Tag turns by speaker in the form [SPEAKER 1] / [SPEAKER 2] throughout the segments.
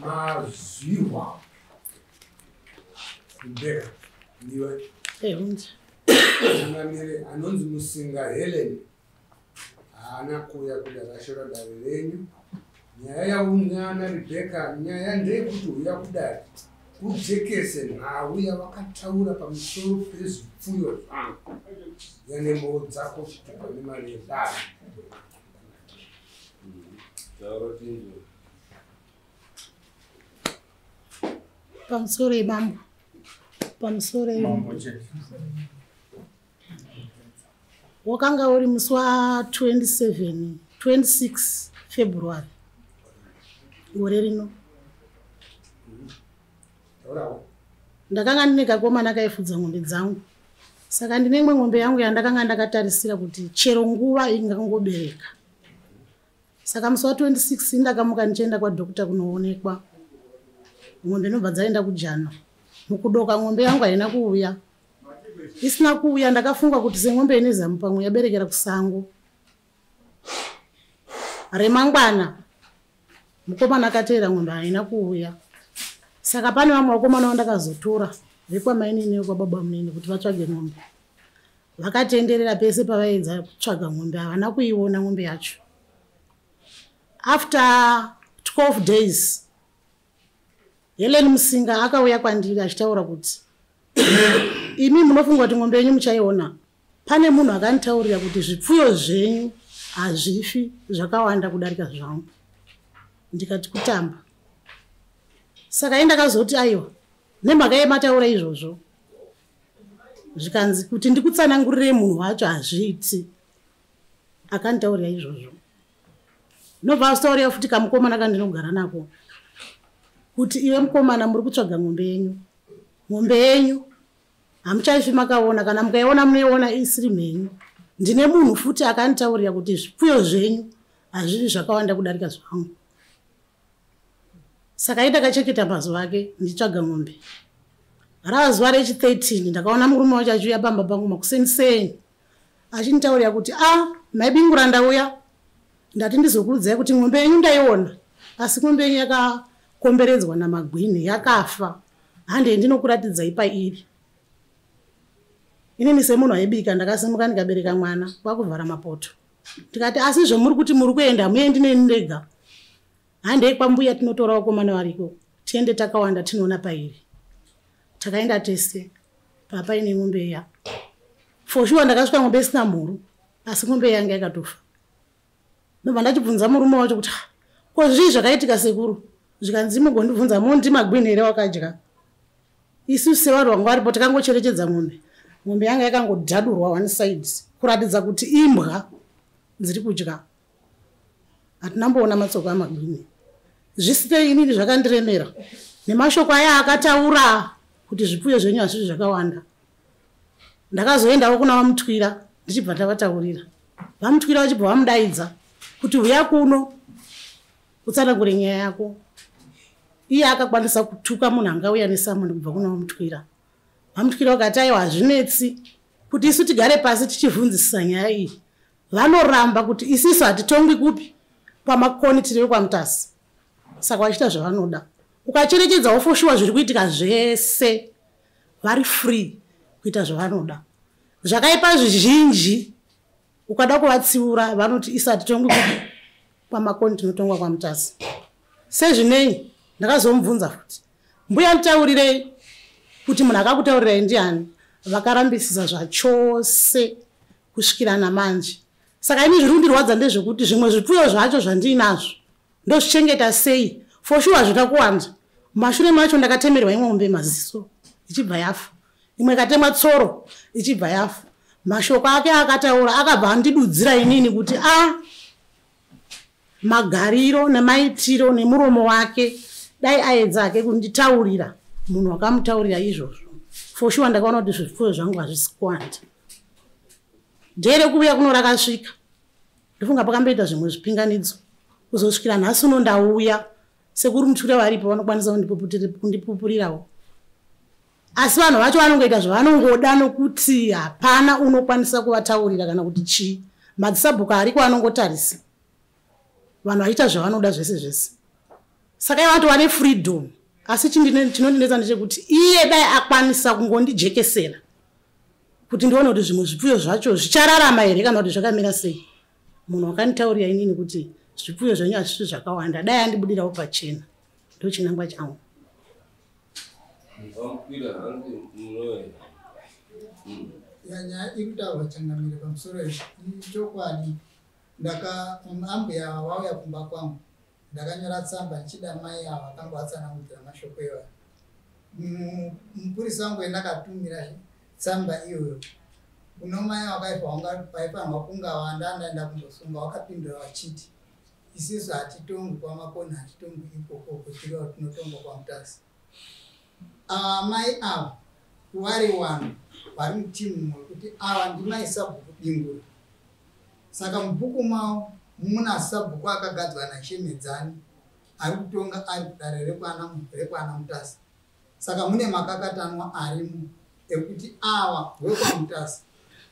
[SPEAKER 1] Maziwa Mbeka ndiwe Ngamire anonzi Musinga Helen ana kuya kudakashora dare renyu nyaya yaunyana Rebecca nyaya ndeyekuti uya kudari ujekese nhau yavakataura pamusoro pezvipfuyo zvangu yanemhou dzako chitupa nemari yedare
[SPEAKER 2] pamusoro yemambo pamusoro wakanga uri musi wa26 February gore rino ndakanga ndine kakomana kaifudza ng'ombe dzangu saka ndine imwe ng'ombe yangu yandakanga ndakatarisira kuti chero nguva ingangobereka saka musi wa26 ndakamuka ndichienda kwadhokota kunoonekwa ng'ombe nobva dzaenda kujana mukudoka ng'ombe yangu haina kuuya isina kuuya ndakafunga kuti seng'ombe ine zamu pamwe yaberekera kusango remangwana mukomana akateera ng'ombe haina kuuya saka pane vamwe vakomana vandakazotora vekwamainini kwababa munini kuti vatsvage ng'ombe vakatenderera pese pavaedza kutsvaga ng'ombe havana kuiona ng'ombe yacho after 12 days Helen Musinga akauya kwandiri achitaura kuti imi munofunga kuti ng'ombe yenyu muchaiona pane munhu akanditaurira kuti zvipfuyo zvenyu hazvifi zvakawanda kudarika zvangu ndikati kutamba saka indakazoti aiwa nemhaka yemataura izvozvo zvikanzi kuti ndikutsanangurire munhu wacho hazviiti akanditaurira izvozvo nobva asitaurira futi kamukomana kandinogara nako kuti iwe mukomana muri kutsvaga ng'ombe yenyu hamuchaifi makaona kana mukaiona munoiona isiri mhenyu ndine munhu futi akanditaurira kuti zvipfuyo zvenyu hazvivi zvakawanda kudarika zvangu saka indakacheketa mazuva ake ndichitsvaga ng'ombe rava zuva rechi13 ndakaona murume wacho achiuya pamba pangu makuseniseni achinditaurira kuti maibingura ndauya ndati ndizokuudzai kuti ng'ombe yenyu ndaiona asi ng'ombe yenyu yakakomberedzwa namagwini yakafa hande ndinokuratidzai pairi inini semunhu aibika ndakasimuka ndikabereka mwana kwakuvhara mapoto ndikati asi zvomuri kuti muri kuenda muendi neni ndega handei kwambuya tinotora vakomana variko tiende takawanda tinoona pairi takaenda tese papa ine ng'ombe iya for sure ndakasvika ng'ombe isina mhuru asi ng'ombe yanga yakatofa ndobva ndachibvunza murume wacho kuti ko zvii zvakaitika sekuru zvikanzi mugondibvunza mondi magwini here wakadya isu sevanhu vanga varipo takangocherechedza ng'ombe yanga yakangodhadurwa one side kuratidza kuti imbwa dziri kudya hatinamboona matsoka amagwini zvisitei inini zvakandiremera nemashoko aya akataura kuti zvipfuyo zvenyu hazvizvi zvakawanda ndakazoendawo kuna vamutwira ndichibva ndavataurira vamutwira vachibva vamudaidza kuti uya kuno utsanangure nyaya yako iye akakwanisa kutuka munhu angauya nesamoni kubva kuna vamutwira vamutwira vakati aiwa hazvinetsi kuti isu tigare pasi tichibvunzisisa nyaya iyi vanoramba kuti isisu hatitongwi kupi pamakoni tiri vekwamutasi saka vachiita zvavanoda ukacherechedzawo foshuwa zviri kuitika zvese vari free kuita zvavanoda zvakaipa zvizhinji ukada kuvatsiura vanoti isu hatitongwi kupi pamakoni tinotongwa kwamutasi sezvinei ndakazomubvunza futi mbuya nditaurirei kuti munhu akakutaurirai ndiani vakarambisisa zvachose kusvikira namanje saka ini zviri kundirwadza ndezvekuti zvimwe zvipfuyo zvacho zvandinazvo ndozvichengeta sei for sure zvina kuwanda mashure macho ndakatemerwa imwe ng'ombe maziso ichibva yafa imwe ikatemwa tsoro ichibva yafa mashoko ake akataura akabva andidudzira inini kuti magariro nemaitiro nemuromo wake dai aedza ake kunditaurira munhu wakamutaurira izvozvo for sure ndakaona kuti zvipfuyo zvangu hazvisi kuwanda ndere kuuya kuno rakasvika ndofunga pakamboita zvimwe zvipinganidzo kuzosvikira nhasi uno ndauya sekuri mutwira varipo vanokwanisa kundipupurirawo asi vanhu vacho vanongoita zvavanongoda nokuti hapana unokwanisa kuvataurira kana kuti chii madzisabhuku ariko anongotarisa vanhu vaita zvavanoda zvese zvese saka iye watova nefreedom asi chinondinetsa ndechekuti iye dai akwanisa kungondijekesera kuti ndione kuti zvimwe zvipfuyo zvacho zvichararama here kana kuti zvakamira sei. Munhu wakanditaurira inini kuti zvipfuyo zvenyu hazvisi zvakawanda dai andibudirawo pachena ndochinangwa changu.
[SPEAKER 3] Nyaya irikutaurwa changamire pamusoro ichokwadi. Ambuya wauya kumba kwangu ndakanyora tsamba ndichida mai ava vakanga vatsanangudzira mashoko iwayo. Mupurisa wangu endakatumira tsamba iyoyo kuno mai vakaipa vaifanirwa kunga wandandaenda kundosunga wakapindura vachiti isisu hatitongwi kwamakona hatitongwi ikoko tiriwa tinotongwa kwamutasi. Mai ava vari wanu vari mutimu mumwe kuti ava ndimai sabhuku dingura. Saka mubhuku mavo muna sabhuku akagadzwa naShemedzani ari kutonga ari kudare rekwana Mutasi. Saka mune makakatanwa arimo ekuti ava wekwamutasi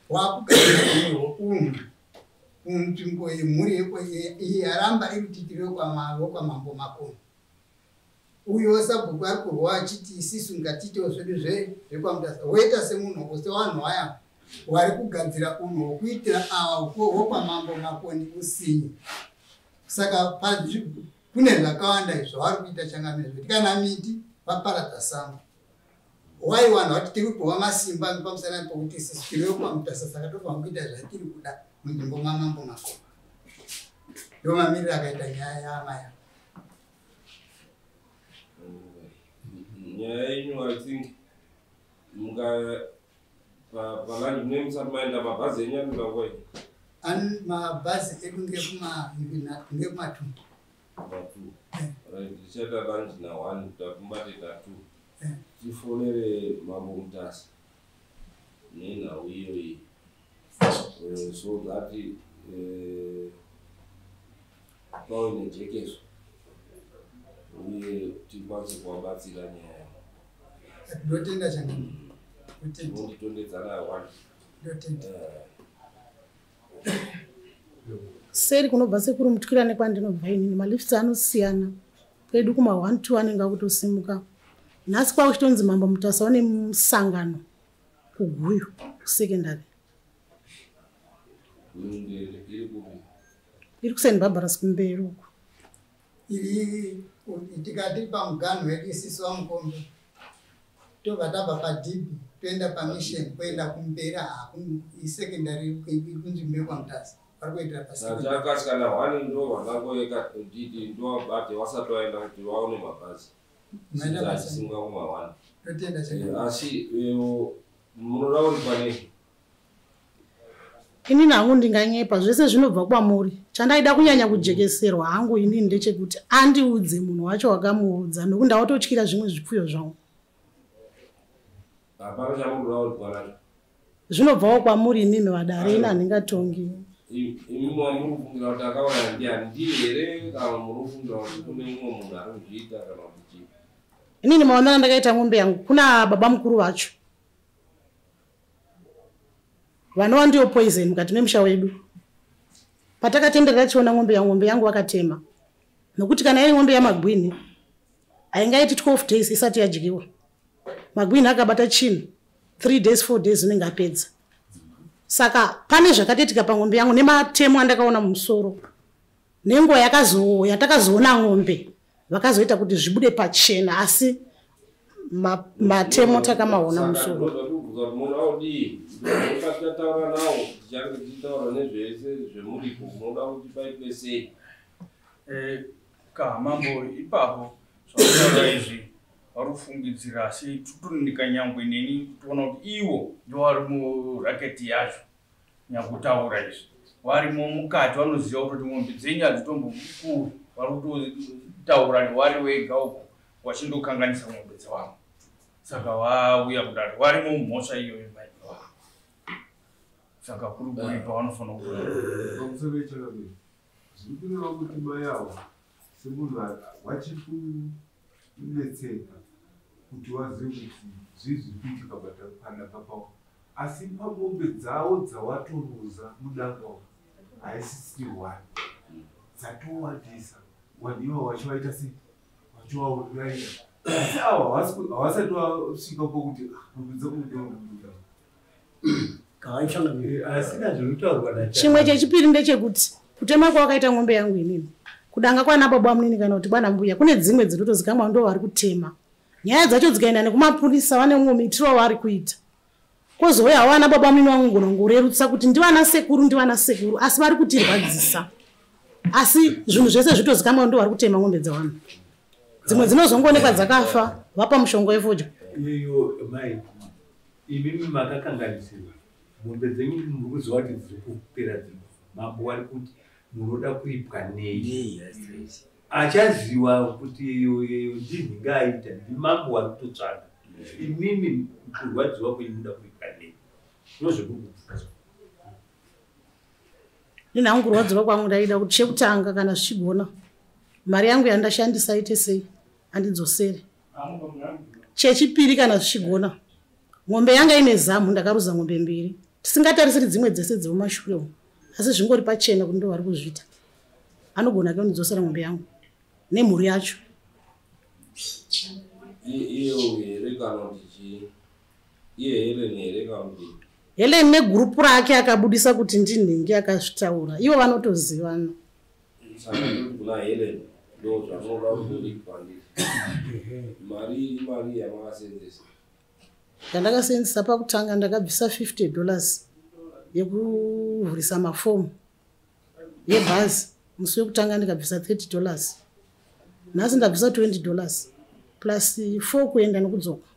[SPEAKER 3] wakugadzira nzvimbo yemhuri iyi yaramba iri titiri wekwamambo Makomo. Uyo sabhuku ari kurwa achiti isisu ngatitewo zvedu zvekwamutasi woita semunhu sevanhu vaya vari kugadzira unhu hwokuitira ava wokwamambo Makoni usinye. Saka kune zvakawanda izvo vari kuita changamire zvekuti kana miti vaparadza sango waiwana vati tiri kupiwa masimba pamusana pokuti isusu tiri wekwamutasi saka tofanira kuita zvatiri kuda munzvimbo mamambo Makoni. Ndo mamiriro akaita nyaya yamaya.
[SPEAKER 4] Nyaya yenyu I think palandi mune musati maenda mabhazi enyu anongangoi?
[SPEAKER 3] Mabhazi edu ngekumatumbu.
[SPEAKER 4] Ndichata lunch na1 takumbate na2 tifonere mambo Mutasi nenhau iyoyi so that pave nejekeso uye tikwanise kuvabatsira nyaya.
[SPEAKER 3] Ndotenda changu.
[SPEAKER 4] Nditondedzana wani.
[SPEAKER 2] Seri kunobva sekuri mutyira nekwandinobva inini malifts anosiyana kwedu kuma 1-2 anenge akutosimuka. Nhasi kwakuchitonzi mambo Mutasi wane musangano kuGuyu kusekendari. Iri kuSaint Barbara's kumberi uko.
[SPEAKER 3] Iri tikati pamuganhu wedu isisu wamukombe tobva tabva padhibi toenda pamisheni kuenda kumberi isekendari kunzvimbo yekwamutasi vari kuitira
[SPEAKER 4] pasakasikana wani ndo vanangoeka didi ndo bate wasati waenda kuti vaone mabhazi simuka kuma 1 asi munoda uri pane
[SPEAKER 2] inini hangu ndinganyepa zvese zvinobva kwamuri. Chandaida kunyanya kujekeserwa hangu inini ndechekuti andiudze munhu wacho wakamuudza nokuti ndawatotyira zvimwe zvipfuyo zvangu.
[SPEAKER 4] Hapana chamunoda uri pane
[SPEAKER 2] zvinobvawo kwamuri imimi vadare ina handingatongi.
[SPEAKER 4] Imimi wamunofungira kuti akaona ndiani ndiye here kana munofungira kuti kune mumwe munhu ari kuzviita kana kuti
[SPEAKER 2] inini maonana ndakaita mwombe yangu kuna baba mukuru vacho vanova ndiyo poison mukati memusha wedu. Patakatenderera chiona mwombe yangu vakatema nokuti kana iri mwombe yaMagwini haingaiti 12 days isati yadyiwa. Magwini akabata chinhu 3 days 4 days unenge apedza. Saka pane zvakatetika pamwombe yangu nematemo andakaona mumusoro nenguva yatakazoona mwombe vakazoita kuti zvibude pachena asi matemo takamaona mumusoro.
[SPEAKER 5] Mambo ipapo zvakutaura izvi vari kufungidzira asi tutonika nyangwe neni toona kuti iwo ndo vari muraketi yacho nyakutaura izvi varimo mukati vanoziva kuti mwombe dzenyu hadzitombokukuru vari kutotaura newari wega uko wachindokanganisa mwombe dzevamwe saka vauya kudaro varimo mumhosva iyoyo maiko vavo saka kuri kuipa vanofanira
[SPEAKER 6] kutoa zvikureva kuti mai avo semunhu wachiri kunetseka kuti wazive kuti zvii zviri kuitika panapa pavo asi pamombe dzavo dzawatoruza mudanga haisisiri wani dzatowandisa wani ivo wacho vaita sei kuti wauraira asi ava havasati vasvika pokuti kubvunza kudokuda
[SPEAKER 7] asina zvinotaurwa
[SPEAKER 2] chimwe chechipiri ndechekuti kutema kwakaita ng'ombe yangu inini kudanga kwana baba munini kana kuti bwana mbuya kune dzimwe dzinotozikamwa ndo vari kutema nyaya dzacho dzikaenda nekumapurisa vane mumwe muitiro wavari kuita kwozouya hawana baba munini wangu gonongorerutsa kuti ndivana sekuru asi vari kutirwadzisa asi zvinhu zvese zvitozikamwa ndo vari kutema ng'ombe dzavanhu dzimwe dzinozongoonekwa dzakafa vapa mushongo wefodya
[SPEAKER 7] iyo mai imimi makakanganisirwa mombe dzenyu muri kuziva kuti dziri kupera dzino mambo wari kuti munoda kuipwa nei achaziva kuti iyo ndinhi ngaaita ndimambo wari kutotsvaga imimi kurwadziwa kweinoda kuipwa nei ndozvekubvunza
[SPEAKER 2] ndinhangu kurwadziwa kwangu ndaida kuti chekutanga kana zvichigona mari yangu yandashandisa ite sei handidzosere chechipiri kana zvichigona ng'ombe yanga ine zamu ndakaruza ng'ombe 2 tisingatarisiri dzimwe dzese dzemumashure umu asi zvingori pachena kuti ndo vari kuzviita anogona kundidzosera ng'ombe yangu nemhuri yacho Helen negurupu rake akabudisa kuti ndinhingi akazvitaura ivo vanotozivana ndandakasenzesa pakutanga ndakabvisa $50 yekuvhurisa mafomu yebhazi musi wekutanga ndikabvisa $30 nhasi ndabvisa $20 plus 4 kuenda nekudzoka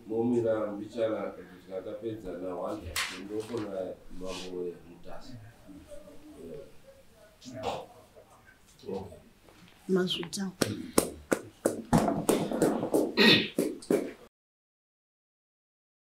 [SPEAKER 4] momira mbichana tikatapedza nawanda ndokona mambo mutasi
[SPEAKER 2] mazvita